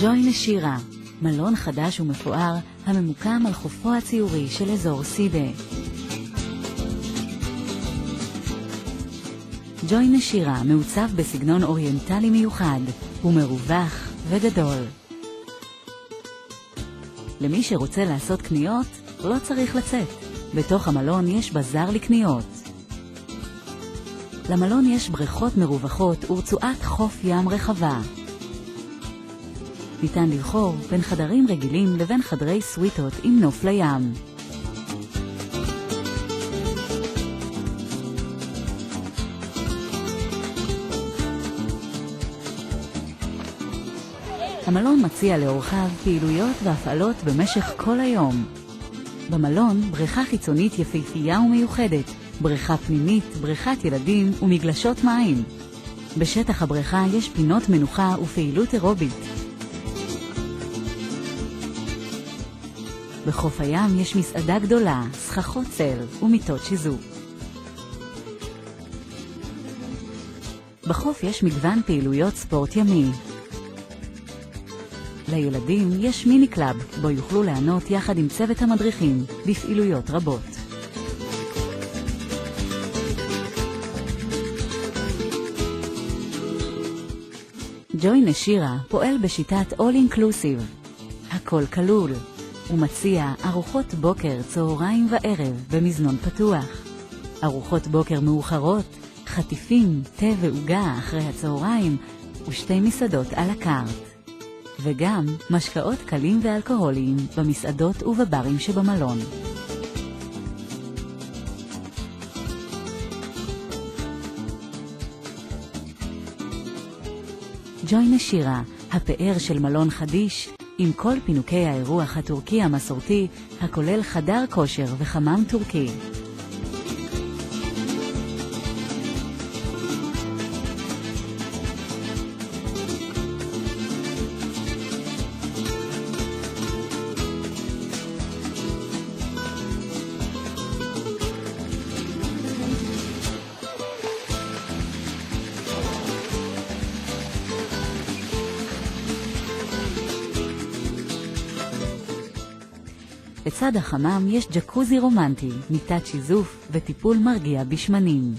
ג'וי נשירה, מלון חדש ומפואר הממוקם על חופו הציורי של אזור סידה. ג'וי נשירה מעוצב בסגנון אוריינטלי מיוחד, הוא מרווח וגדול. למי שרוצה לעשות קניות, לא צריך לצאת. בתוך המלון יש בזאר לקניות. למלון יש בריכות מרווחות ורצועת חוף ים רחבה. ניתן לבחור בין חדרים רגילים לבין חדרי סוויטות עם נוף לים. המלון מציע לאורחיו פעילויות והפעלות במשך כל היום. במלון בריכה חיצונית יפהפייה ומיוחדת, בריכה פנימית, בריכת ילדים ומגלשות מים. בשטח הבריכה יש פינות מנוחה ופעילות אירובית. בחוף הים יש מסעדה גדולה, סככות צל ומיטות שיזוף. בחוף יש מגוון פעילויות ספורט ימי. לילדים יש מיני קלאב, בו יוכלו ליהנות יחד עם צוות המדריכים בפעילויות רבות. ג'וי נשירה פועל בשיטת All Inclusive. הכל כלול. הוא מציע ארוחות בוקר, צהריים וערב במזנון פתוח. ארוחות בוקר מאוחרות, חטיפים, תה ועוגה אחרי הצהריים ושתי מסעדות על הקארט. וגם משקאות קלים ואלכוהוליים במסעדות ובברים שבמלון. ג'וי נשירה, הפאר של מלון חדיש, עם כל פינוקי האירוח הטורקי המסורתי, הכולל חדר כושר וחמם טורקי. לצד החמם יש ג'קוזי רומנטי, מיטת שיזוף וטיפול מרגיע בשמנים.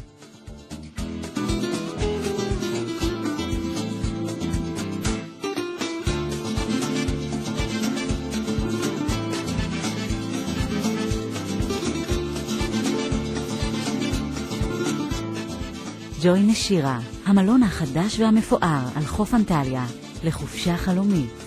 ג'וי נשירה, המלון החדש והמפואר על חוף אנטליה, לחופשה חלומית.